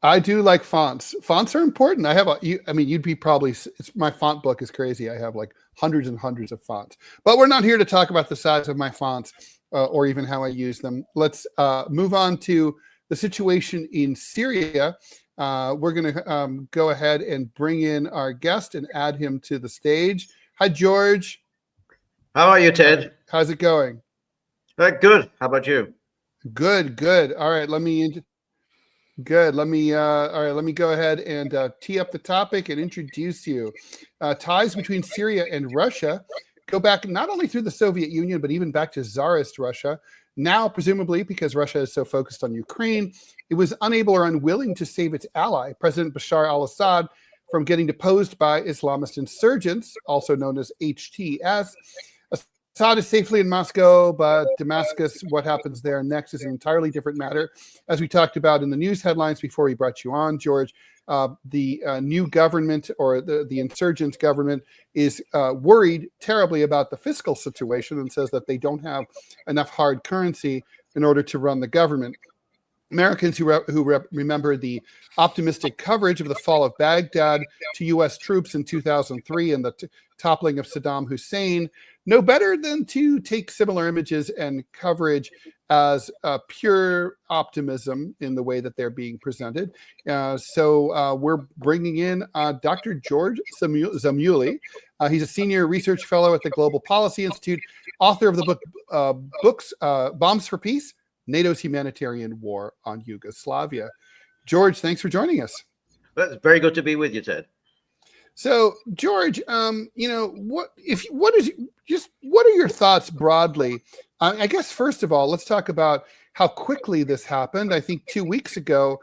I do like fonts. Fonts are important. I have you'd be probably, my font book is crazy. I have like hundreds and hundreds of fonts, but we're not here to talk about the size of my fonts or even how I use them. Let's move on to the situation in Syria. We're going to go ahead and bring in our guest and add him to the stage. Hi, George. How are you, Ted? How's it going? Good. How about you? Good. All right, let me go ahead and tee up the topic and introduce you. Ties between Syria and Russia go back not only through the Soviet Union, but even back to Tsarist Russia. Now, presumably, because Russia is so focused on Ukraine, it was unable or unwilling to save its ally, President Bashar al-Assad, from getting deposed by Islamist insurgents, also known as HTS. Assad is safely in Moscow, but Damascus, what happens there next is an entirely different matter. As we talked about in the news headlines before we brought you on, George, the new government, or the insurgent government, is worried terribly about the fiscal situation and says that they don't have enough hard currency in order to run the government. Americans who remember the optimistic coverage of the fall of Baghdad to U.S. troops in 2003 and the toppling of Saddam Hussein know better than to take similar images and coverage as pure optimism in the way that they're being presented. So we're bringing in Dr. George Szamuely. He's a senior research fellow at the Global Policy Institute, author of the books Bombs for Peace, NATO's Humanitarian War on Yugoslavia. George, thanks for joining us. Well, it's very good to be with you, Ted. So, George, what are your thoughts broadly? I guess first of all, let's talk about how quickly this happened. I think 2 weeks ago,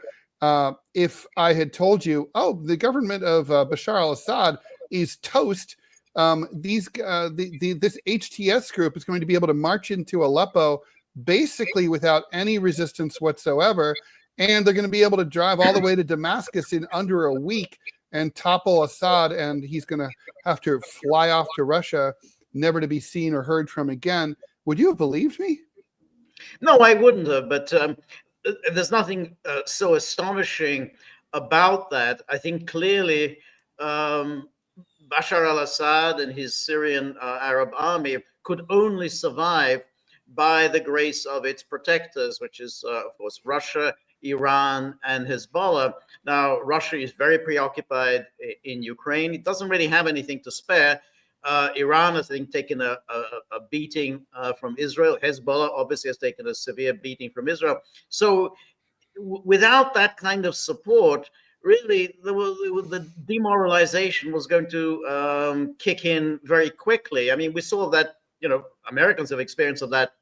if I had told you, oh, the government of Bashar al-Assad is toast, this HTS group is going to be able to march into Aleppo basically without any resistance whatsoever, and they're going to be able to drive all the way to Damascus in under a week and topple Assad, and he's going to have to fly off to Russia, never to be seen or heard from again. Would you have believed me? No, I wouldn't have, but there's nothing so astonishing about that. I think clearly Bashar al-Assad and his Syrian Arab army could only survive by the grace of its protectors, which is, of course, Russia, Iran, and Hezbollah. Now, Russia is very preoccupied in Ukraine. It doesn't really have anything to spare. Iran has, I think, taken a beating from Israel. Hezbollah obviously has taken a severe beating from Israel. So without that kind of support, really, the demoralization was going to kick in very quickly. I mean, we saw that, Americans have experience of that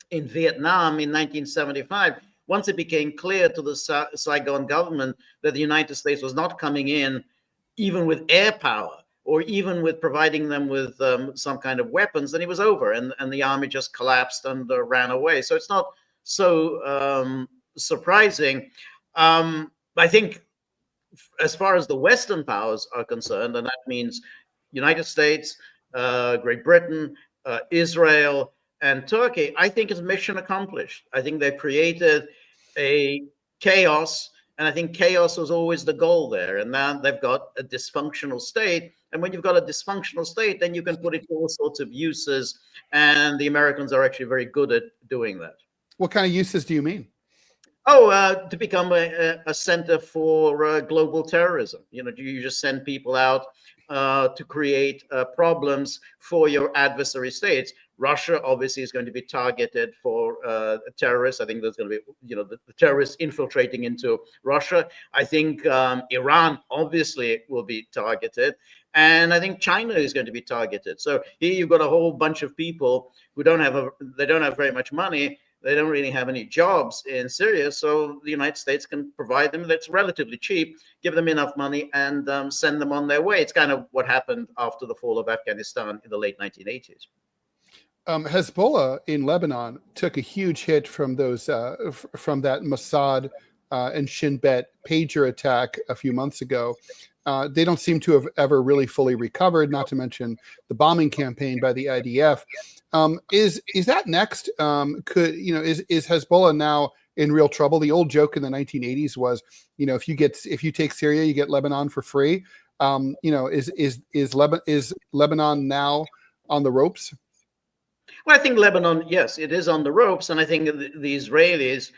in Vietnam in 1975. Once it became clear to the Saigon government that the United States was not coming in, even with air power, or even with providing them with some kind of weapons, then it was over, and the army just collapsed and ran away. So it's not so surprising. I think as far as the Western powers are concerned, and that means United States, Great Britain, Israel, and Turkey, I think it's mission accomplished. I think they've created a chaos, and I think chaos was always the goal there. And now they've got a dysfunctional state. And when you've got a dysfunctional state, then you can put it to all sorts of uses. And the Americans are actually very good at doing that. What kind of uses do you mean? To become a center for global terrorism. You just send people out to create problems for your adversary states. Russia obviously is going to be targeted for terrorists. I think there's going to be, the terrorists infiltrating into Russia. I think Iran obviously will be targeted. And I think China is going to be targeted. So here you've got a whole bunch of people who don't have very much money. They don't really have any jobs in Syria. So the United States can provide them. That's relatively cheap, give them enough money, and send them on their way. It's kind of what happened after the fall of Afghanistan in the late 1980s. Hezbollah in Lebanon took a huge hit from from that Mossad and Shin Bet pager attack a few months ago. They don't seem to have ever really fully recovered, not to mention the bombing campaign by the IDF. Is that next? Is Hezbollah now in real trouble. The old joke in the 1980s was, if you take Syria, you get Lebanon for free. Is Lebanon now on the ropes? Well, I think Lebanon, yes, it is on the ropes, and I think the Israelis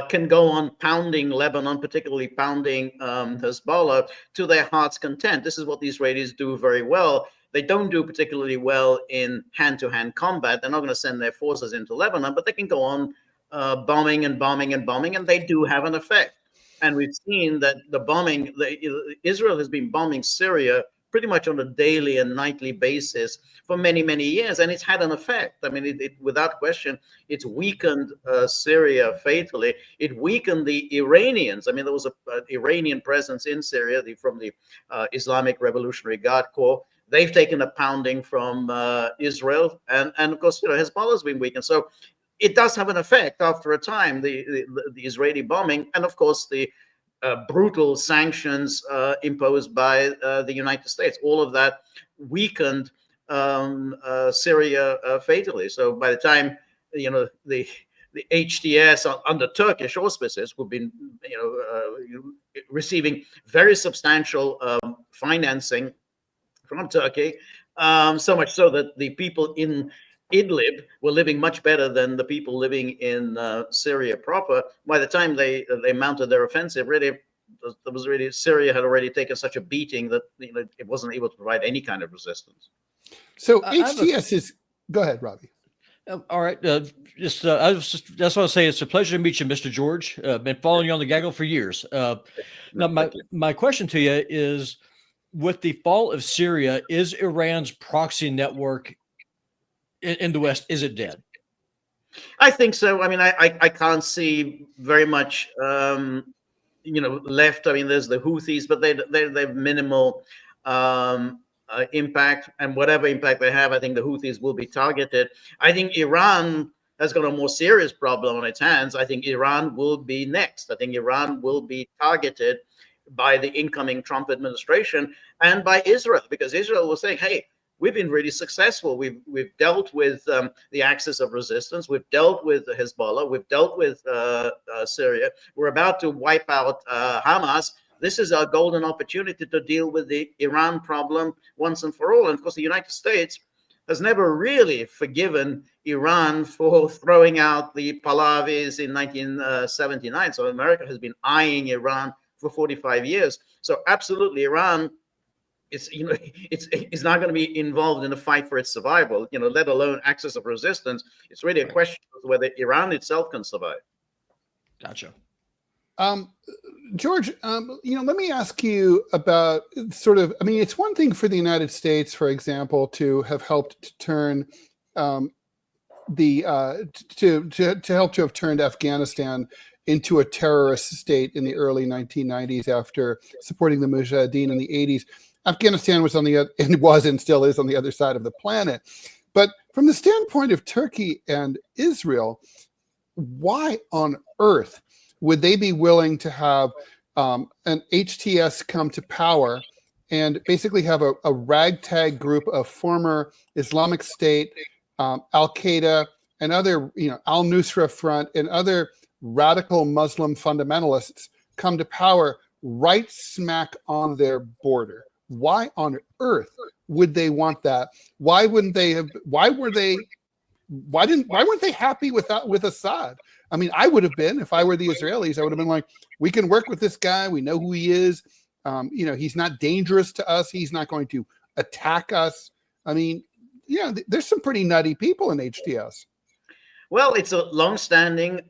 can go on pounding Lebanon, particularly pounding Hezbollah, to their heart's content. This is what the Israelis do very well. They don't do particularly well in hand-to-hand combat. They're not going to send their forces into Lebanon, but they can go on bombing and bombing and bombing, and they do have an effect. And we've seen that Israel has been bombing Syria pretty much on a daily and nightly basis for many, many years, and it's had an effect. I mean, without question, it's weakened Syria fatally. It weakened the Iranians. I mean, there was an Iranian presence in Syria from the Islamic Revolutionary Guard Corps. They've taken a pounding from Israel, and of course, Hezbollah's been weakened. So it does have an effect after a time, the Israeli bombing, and of course the brutal sanctions imposed by the United States. All of that weakened Syria fatally. So by the time the HTS under Turkish auspices, we've been receiving very substantial financing from Turkey, so much so that the people in Idlib were living much better than the people living in Syria proper. By the time they mounted their offensive, Syria had already taken such a beating that it wasn't able to provide any kind of resistance. So HTS is. Go ahead, Robby. All right. I just want to say it's a pleasure to meet you, Mr. George. Been following you on the gaggle for years. Now, my question to you is, with the fall of Syria, is Iran's proxy network in the West, is it dead? I think so. I mean, I can't see very much, left. I mean, there's the Houthis, but they've minimal impact, and whatever impact they have, I think the Houthis will be targeted. I think Iran has got a more serious problem on its hands. I think Iran will be next. I think Iran will be targeted by the incoming Trump administration and by Israel, because Israel will say, hey, we've been really successful. We've dealt with the axis of resistance. We've dealt with Hezbollah. We've dealt with Syria. We're about to wipe out Hamas. This is our golden opportunity to deal with the Iran problem once and for all. And of course, the United States has never really forgiven Iran for throwing out the Pahlavis in 1979. So America has been eyeing Iran for 45 years. So absolutely, Iran it's not going to be involved in a fight for its survival, let alone axis of resistance. It's really a question of whether Iran itself can survive. Gotcha. George, let me ask you about it's one thing for the United States, for example, to have helped to turn to help to have turned Afghanistan into a terrorist state in the early 1990s after supporting the Mujahideen in the 80s. Afghanistan was and still is on the other side of the planet. But from the standpoint of Turkey and Israel, why on earth would they be willing to have an HTS come to power and basically have a ragtag group of former Islamic State, Al-Qaeda, and other, Al-Nusra Front and other radical Muslim fundamentalists come to power right smack on their border? Why on earth would they want that? Why weren't they happy with Assad? I mean, I would have been, if I were the Israelis, I would have been like, we can work with this guy. We know who he is. He's not dangerous to us. He's not going to attack us. I mean, there's some pretty nutty people in HTS. Well, it's a long-standing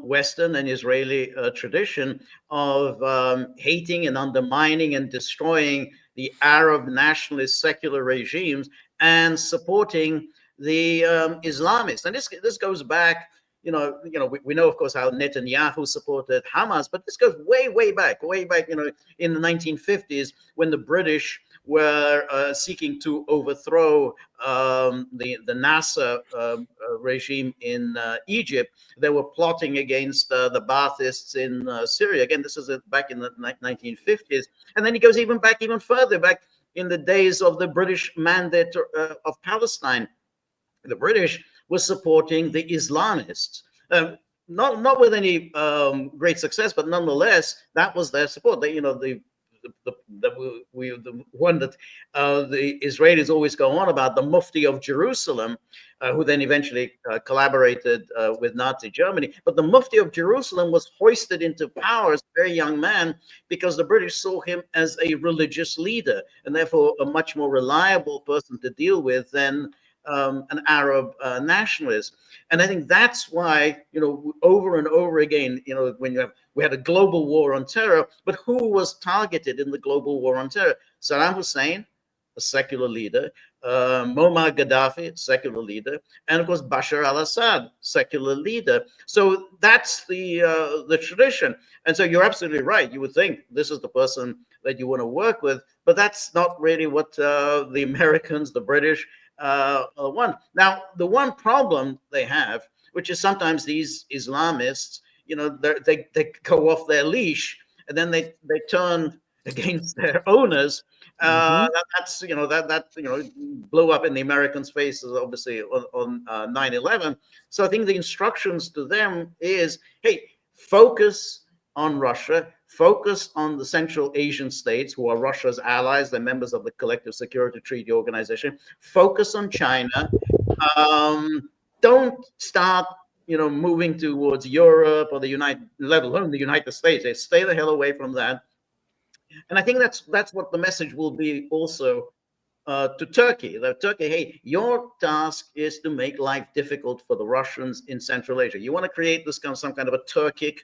Western and Israeli tradition of hating and undermining and destroying the Arab nationalist secular regimes and supporting the Islamists. And this goes back, we know, of course, how Netanyahu supported Hamas, but this goes way back, in the 1950s when the British were seeking to overthrow the Nasser regime in Egypt. They were plotting against the Baathists in Syria. Again, this is back in the 1950s. And then he goes even further back in the days of the British mandate of Palestine. The British were supporting the Islamists. not with any great success, but nonetheless, that was their support. They, the one that the Israelis always go on about, the Mufti of Jerusalem, who then eventually collaborated with Nazi Germany. But the Mufti of Jerusalem was hoisted into power as a very young man because the British saw him as a religious leader and therefore a much more reliable person to deal with than an Arab nationalist. And I think that's why, over and over again, when we had a global war on terror, but who was targeted in the global war on terror? Saddam Hussein, a secular leader, Muammar Gaddafi, secular leader, and of course Bashar al-Assad, secular leader. So that's the tradition. And so you're absolutely right. You would think this is the person that you want to work with, but that's not really what the Americans, the British, want. Now, the one problem they have, which is sometimes these Islamists, they go off their leash and then they turn against their owners. That's blew up in the Americans' faces, obviously on 9/11. So I think the instructions to them is, hey, focus on Russia, focus on the Central Asian states who are Russia's allies, they're members of the Collective Security Treaty Organization. Focus on China. Don't start moving towards Europe or let alone the United States. They stay the hell away from that. And I think that's what the message will be also to Turkey. Turkey, hey, your task is to make life difficult for the Russians in Central Asia. You want to create this some kind of a Turkic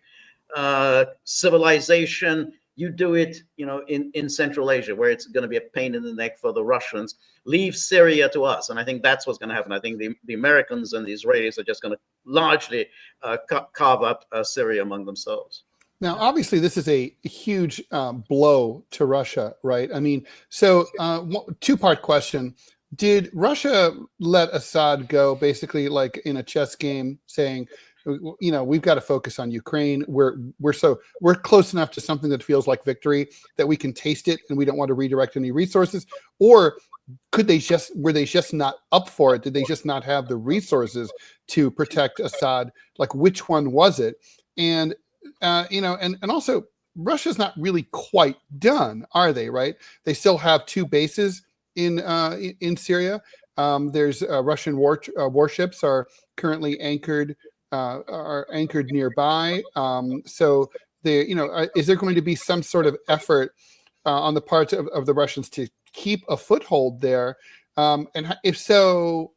civilization. You do it, in Central Asia, where it's going to be a pain in the neck for the Russians. Leave Syria to us. And I think that's what's going to happen. I think the Americans and the Israelis are just going to largely carve up Syria among themselves. Now, obviously, this is a huge blow to Russia, right? I mean, so two-part question. Did Russia let Assad go basically like in a chess game, saying, we've got to focus on Ukraine. We're close enough to something that feels like victory that we can taste it and we don't want to redirect any resources? Or were they just not up for it? Did they just not have the resources to protect Assad? Like, which one was it? And and also Russia's not really quite done, are they? Right? They still have two bases in Syria. There's Russian warships are currently anchored nearby. So is there going to be some sort of effort on the part of the Russians to keep a foothold there? And if so,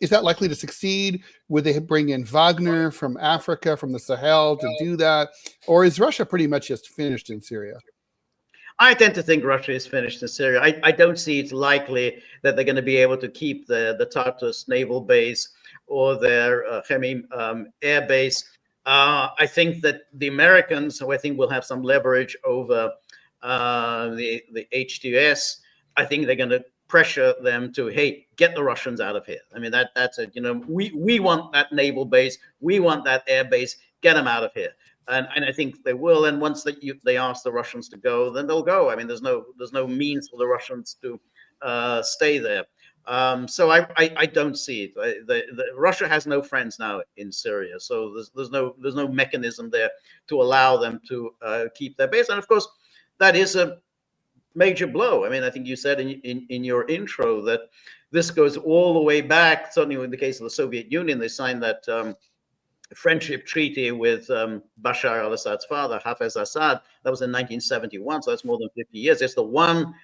is that likely to succeed? Would they bring in Wagner from Africa, from the Sahel to do that? Or is Russia pretty much just finished in Syria? I tend to think Russia is finished in Syria. I don't see it likely that they're going to be able to keep the Tartus naval base or their Khmeim air base. I think that the Americans, who I think will have some leverage over the HTS, I think they're going to pressure them to, hey, get the Russians out of here. I mean, that's it. We want that naval base. We want that air base. Get them out of here. And I think they will. And once they ask the Russians to go, then they'll go. I mean, there's no means for the Russians to stay there. So I don't see it. Russia has no friends now in Syria, so there's no mechanism there to allow them to keep their base. And of course, that is a major blow. I mean, I think you said in your intro that this goes all the way back. Certainly, in the case of the Soviet Union, they signed that friendship treaty with Bashar al-Assad's father, Hafez Assad. That was in 1971, so that's more than 50 years. It's the one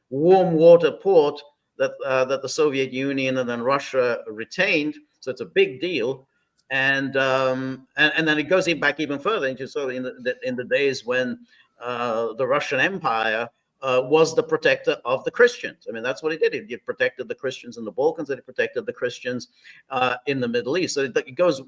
warm water port that the Soviet Union and then Russia retained. So it's a big deal. And then it goes back even further into sort of in the days when the Russian Empire was the protector of the Christians. I mean, that's what it did. It protected the Christians in the Balkans, and it protected the Christians in the Middle East. So it goes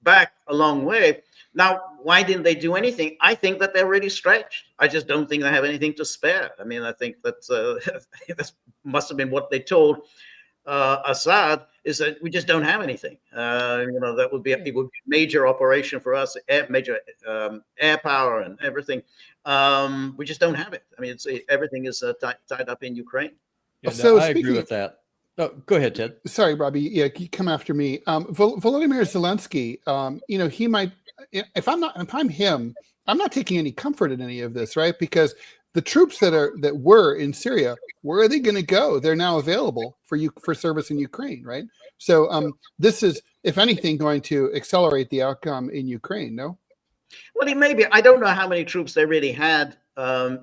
back a long way. Now, why didn't they do anything? I think that they're really stretched. I just don't think they have anything to spare. I mean, I think that that must have been what they told Assad, is that we just don't have anything. That would be a major operation for us, major air power and everything. We just don't have it. I mean, everything is tied up in Ukraine. Yeah, no, I agree with that. Oh, go ahead, Ted. Sorry, Robby. Yeah, you come after me. Volodymyr Zelensky. He might. If I'm him, I'm not taking any comfort in any of this, right? Because the troops that were in Syria, where are they going to go? They're now available for service in Ukraine, right? So this is, if anything, going to accelerate the outcome in Ukraine. No. Well, it may be. I don't know how many troops they really had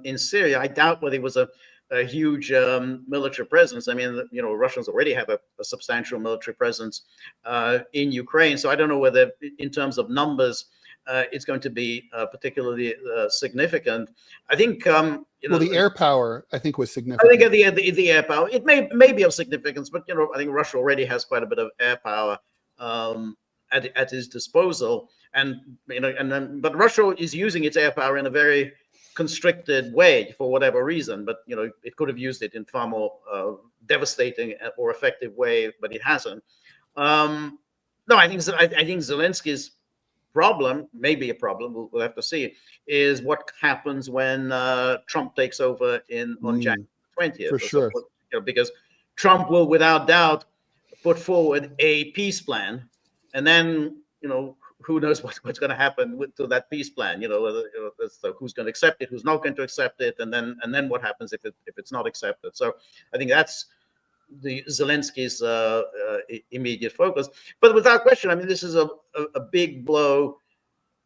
in Syria. I doubt whether it was a huge military presence. I mean, Russians already have a substantial military presence in Ukraine. So I don't know whether, in terms of numbers, it's going to be particularly significant. I think. The air power, I think, was significant. I think the air power, it may be of significance, but I think Russia already has quite a bit of air power at his disposal, but Russia is using its air power in a very constricted way for whatever reason. But it could have used it in far more devastating or effective way, but it hasn't. No, I think Zelensky's problem, maybe a problem, we'll have to see, is what happens when Trump takes over on January 20th. For sure. Because Trump will, without doubt, put forward a peace plan, and then who knows what's going to happen to that peace plan? Who's going to accept it, who's not going to accept it, and then what happens if it's not accepted? So I think that's the Zelensky's immediate focus. But without question, I mean, this is a big blow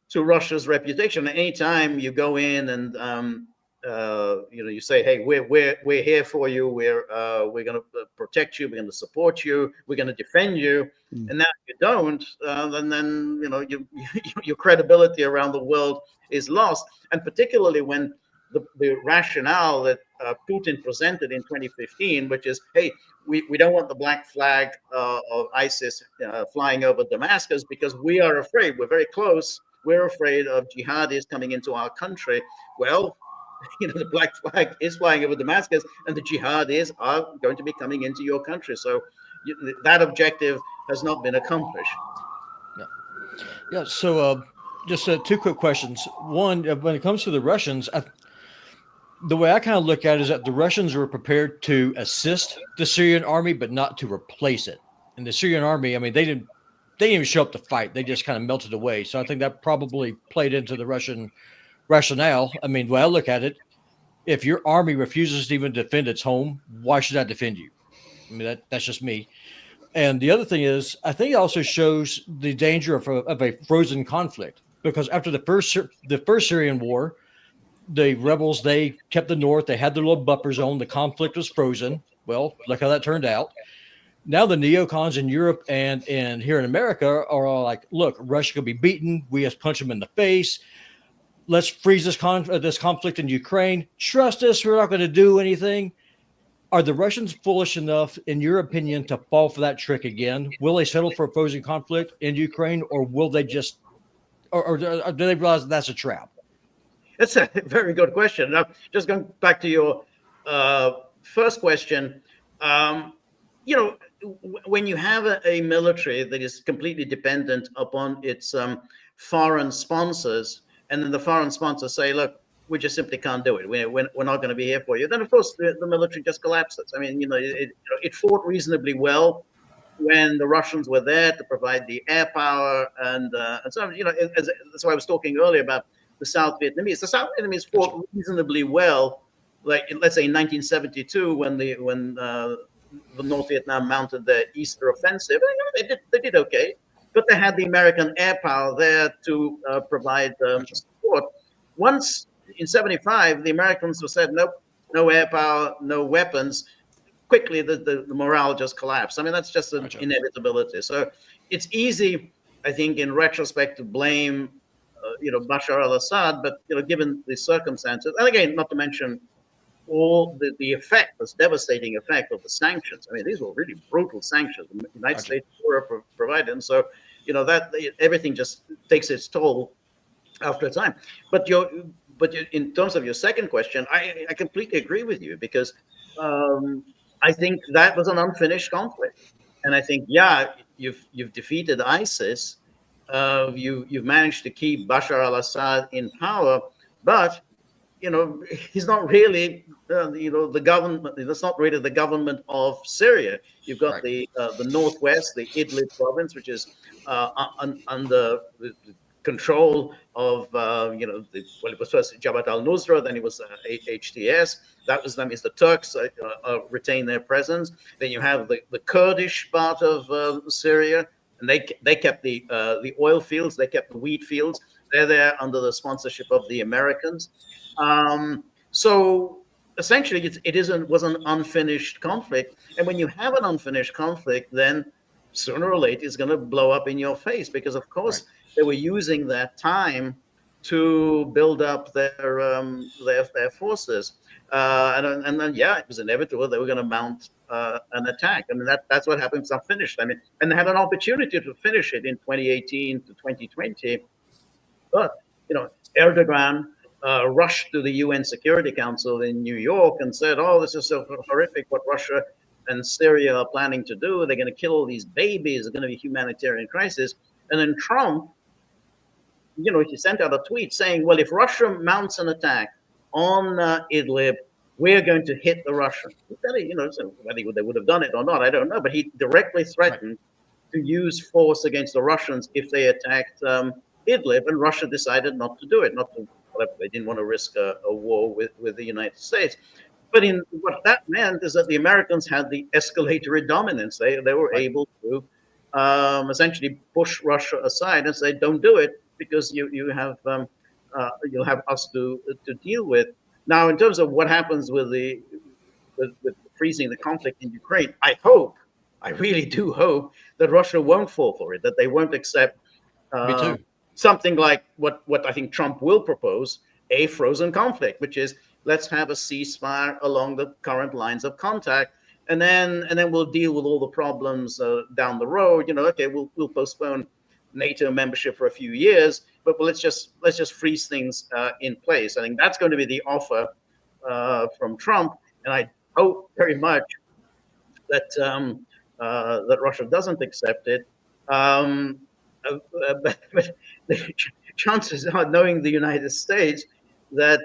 to Russia's reputation. Anytime you go in and you say, hey, we're here for you, we're going to protect you, we're going to support you, we're going to defend you, and now you don't, then your credibility around the world is lost. And particularly when the rationale that Putin presented in 2015, which is, hey, we don't want the black flag of ISIS flying over Damascus because we are afraid, we're very close, we're afraid of jihadis coming into our country. Well, the black flag is flying over Damascus, and the jihadis are going to be coming into your country. So that objective has not been accomplished. Yeah. So just two quick questions. One, when it comes to the Russians, the way I kind of look at it is that the Russians were prepared to assist the Syrian army, but not to replace it. And the Syrian army, I mean, they didn't even show up to fight. They just kind of melted away. So I think that probably played into the Russian rationale. I mean, when I look at it, if your army refuses to even defend its home, why should I defend you? I mean, that's just me. And the other thing is, I think it also shows the danger of a frozen conflict, because after the first Syrian war, the rebels, they kept the north. They had their little buffer zone. The conflict was frozen. Well, look how that turned out. Now the neocons in Europe and here in America are all like, look, Russia could be beaten. We just punch them in the face. Let's freeze this conflict in Ukraine. Trust us, we're not going to do anything. Are the Russians foolish enough, in your opinion, to fall for that trick again? Will they settle for a frozen conflict in Ukraine, or will they just, or do they realize that's a trap? That's a very good question. Now, just going back to your first question, when you have a military that is completely dependent upon its foreign sponsors, and then the foreign sponsors say, look, we just simply can't do it. We're not going to be here for you. Then, of course, the military just collapses. I mean, it fought reasonably well when the Russians were there to provide the air power. And so, that's why I was talking earlier about the South Vietnamese. The South Vietnamese fought reasonably well, like, let's say in 1972, when the North Vietnam mounted their Easter offensive. They did okay, but they had the American air power there to provide support. Once in 75, the Americans said, nope, no air power, no weapons. Quickly, the morale just collapsed. I mean, that's just an inevitability. So it's easy, I think, in retrospect, to blame, Bashar al-Assad, but given the circumstances, and again, not to mention all the effect, this devastating effect of the sanctions. I mean, these were really brutal sanctions. The United States were providing. So, that everything just takes its toll after a time. But in terms of your second question, I completely agree with you, because I think that was an unfinished conflict, and I think you've defeated ISIS, you've managed to keep Bashar al-Assad in power, but he's not really, the government. That's not really the government of Syria. You've got Right. the northwest, the Idlib province, which is under the control of, it was first Jabhat al-Nusra, then it was HTS. That was them. Is the Turks retain their presence. Then you have the Kurdish part of Syria, and they kept the oil fields, they kept the wheat fields. They're there under the sponsorship of the Americans. So essentially, it was an unfinished conflict. And when you have an unfinished conflict, then sooner or later it's going to blow up in your face, because of course they were using that time to build up their forces. And then it was inevitable they were going to mount an attack. I mean, that's what happened. It's unfinished. I mean, and they had an opportunity to finish it in 2018 to 2020, but Erdogan rushed to the UN Security Council in New York and said, "Oh, this is so horrific what Russia and Syria are planning to do. They're going to kill all these babies. It's going to be a humanitarian crisis." And then Trump, he sent out a tweet saying, "Well, if Russia mounts an attack on Idlib, we're going to hit the Russians." So whether they would have done it or not, I don't know. But he directly threatened to use force against the Russians if they attacked Idlib, and Russia decided not to do it. They didn't want to risk a war with the United States. But what that meant is that the Americans had the escalatory dominance. They were able to essentially push Russia aside and say, "Don't do it, because you'll have us to deal with." Now, in terms of what happens with freezing the conflict in Ukraine, I really do hope that Russia won't fall for it, that they won't accept Me too. something like what I think Trump will propose, a frozen conflict, which is, let's have a ceasefire along the current lines of contact, and then we'll deal with all the problems down the road. We'll postpone NATO membership for a few years, but let's just freeze things in place. I think that's going to be the offer from Trump, and I hope very much that that Russia doesn't accept it. But the chances are, knowing the United States, that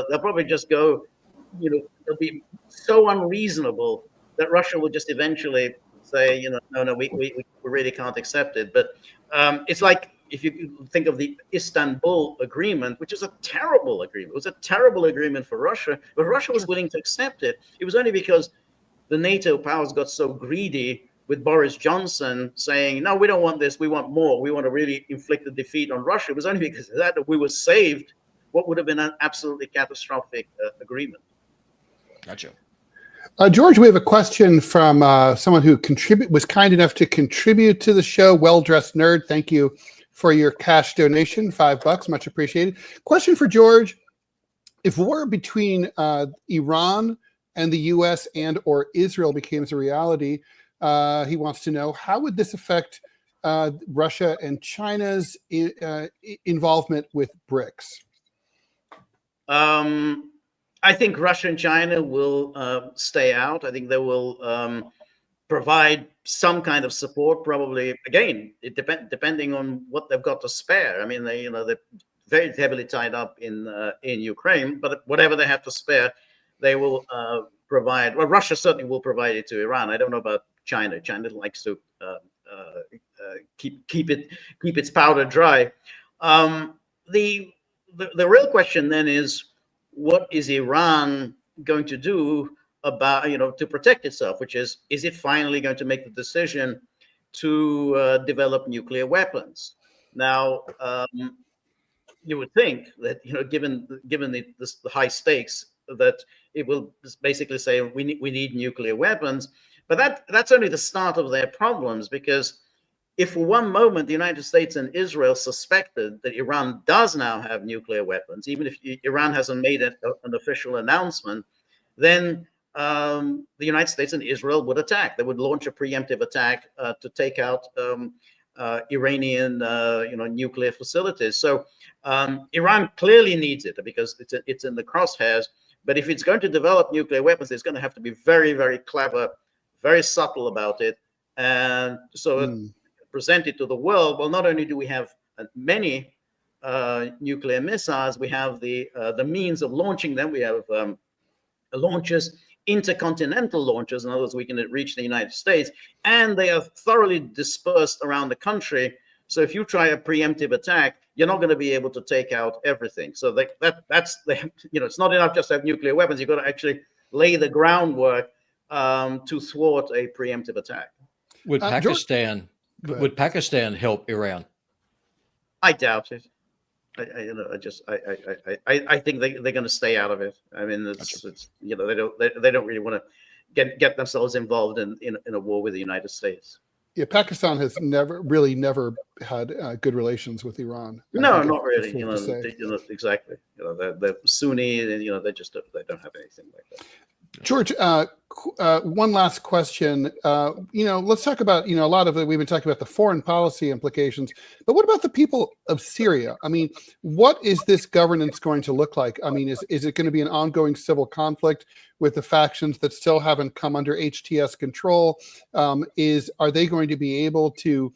they'll probably just go, they'll be so unreasonable that Russia will just eventually say, no, we really can't accept it. But it's like, if you think of the Istanbul Agreement, which is a terrible agreement. It was a terrible agreement for Russia, but Russia was willing to accept it. It was only because the NATO powers got so greedy, with Boris Johnson saying, "No, we don't want this. We want more. We want to really inflict a defeat on Russia." It was only because of that we were saved what would have been an absolutely catastrophic agreement. Gotcha. George, we have a question from someone who was kind enough to contribute to the show. Well-dressed nerd. Thank you for your cash donation, $5, much appreciated. Question for George: if war between Iran and the U.S. and or Israel becomes a reality, he wants to know, how would this affect Russia and China's involvement with BRICS? I think Russia and China will stay out. I think they will provide some kind of support, probably. Again, depending on what they've got to spare. I mean, they're very heavily tied up in Ukraine, but whatever they have to spare, they will provide. Well, Russia certainly will provide it to Iran. I don't know about China. China likes to keep its powder dry. The real question then is, what is Iran going to do about, to protect itself? Which is it finally going to make the decision to develop nuclear weapons? Now, you would think that, given the high stakes, that it will basically say we need nuclear weapons. But that's only the start of their problems, because if for one moment the United States and Israel suspected that Iran does now have nuclear weapons, even if Iran hasn't made an official announcement, then the United States and Israel would attack. They would launch a preemptive attack to take out Iranian nuclear facilities. So Iran clearly needs it, because it's in the crosshairs. But if it's going to develop nuclear weapons, it's going to have to be very, very clever, very subtle about it. And so present it to the world. Well, not only do we have many nuclear missiles, we have the means of launching them. We have launches, intercontinental launches. In other words, we can reach the United States, and they are thoroughly dispersed around the country. So if you try a preemptive attack, you're not going to be able to take out everything. So that's the, it's not enough just to have nuclear weapons. You've got to actually lay the groundwork to thwart a preemptive attack. Would Pakistan help Iran? I doubt it. I think they're going to stay out of it. I mean, it's they don't really want to get themselves involved in a war with the United States. Yeah, Pakistan has never had good relations with Iran. No, not really. Exactly. They're Sunni, and they don't have anything like that. George, one last question. Let's talk about, a lot of it. We've been talking about the foreign policy implications, but what about the people of Syria? I mean, what is this governance going to look like? I mean, is it going to be an ongoing civil conflict with the factions that still haven't come under HTS control? Are they going to be able to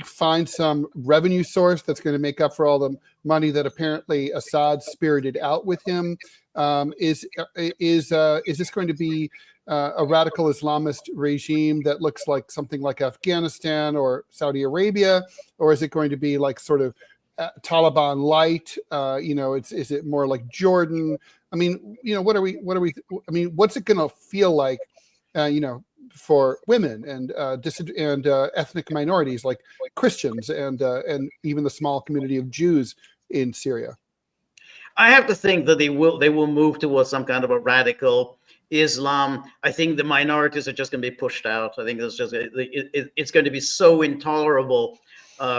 find some revenue source that's going to make up for all the money that apparently Assad spirited out with him? Is this going to be a radical Islamist regime that looks like something like Afghanistan or Saudi Arabia, or is it going to be like sort of Taliban light? Is it more like Jordan? I mean, what's it going to feel like? For women and ethnic minorities like Christians and even the small community of Jews in Syria? I have to think that they will move towards some kind of a radical Islam. I think the minorities are just going to be pushed out. I think it's going to be so intolerable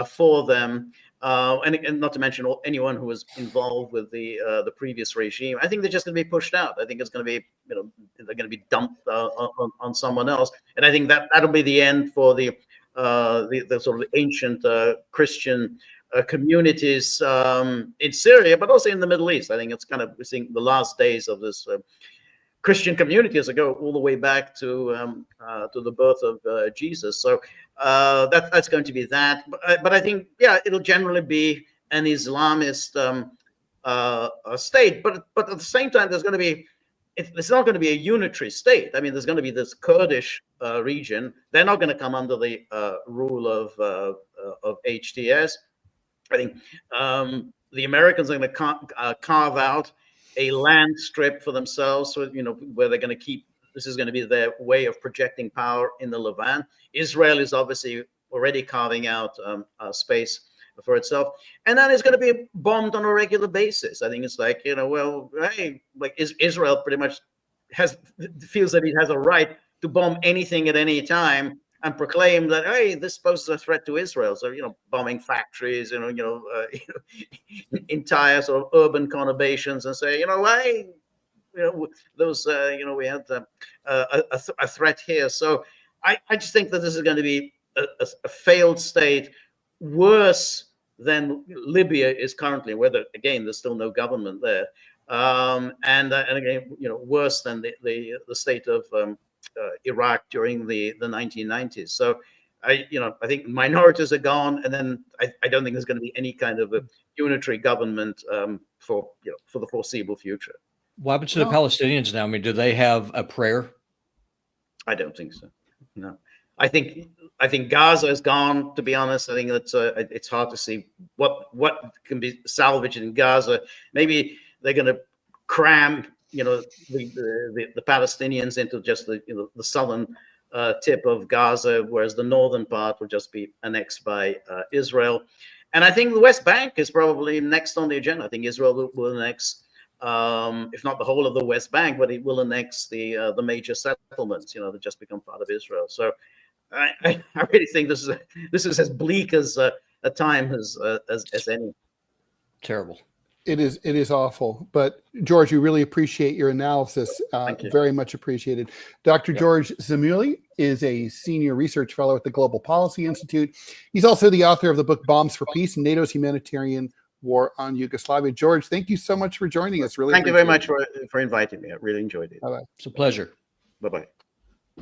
for them. And not to mention anyone who was involved with the previous regime. I think they're just going to be pushed out. I think it's going to be, they're going to be dumped on someone else. And I think that'll be the end for the sort of ancient Christian communities in Syria, but also in the Middle East. I think we're seeing the last days of this Christian communities that go all the way back to the birth of Jesus. So that's going to be that. But I think, it'll generally be an Islamist state. But at the same time, it's not going to be a unitary state. I mean, there's going to be this Kurdish region. They're not going to come under the rule of HTS. I think the Americans are going to carve out a land strip for themselves, so where they're going to keep. This is going to be their way of projecting power in the Levant. Israel is obviously already carving out space for itself, and then it's going to be bombed on a regular basis. I think it's like Israel pretty much feels that it has a right to bomb anything at any time and proclaim that, hey, this poses a threat to Israel. So, bombing factories, entire sort of urban conurbations, and say, those, we had a threat here. So I just think that this is going to be a failed state, worse than Libya is currently, whether, again, there's still no government there. And again, worse than the state of Iraq during the 1990s. So I think minorities are gone, and then I don't think there's going to be any kind of a unitary government for the foreseeable future. What happens to the Palestinians now? I mean, do they have a prayer? I don't think so. No, I think Gaza is gone. To be honest, I think that's it's hard to see what can be salvaged in Gaza. Maybe they're going to cram the Palestinians into just the southern tip of Gaza, whereas the northern part will just be annexed by Israel. And I think the West Bank is probably next on the agenda. I think Israel will annex, if not the whole of the West Bank, but it will annex the major settlements, that just become part of Israel. So I really think this is as bleak as a time as any. Terrible. It is awful. But George, we really appreciate your analysis. Very much appreciated. Dr. George Szamuely is a senior research fellow at the Global Policy Institute. He's also the author of the book Bombs for Peace, NATO's Humanitarian War on Yugoslavia. George, thank you so much for joining us. Really, thank you very much for inviting me. I really enjoyed it. Bye-bye. It's a pleasure. Bye-bye.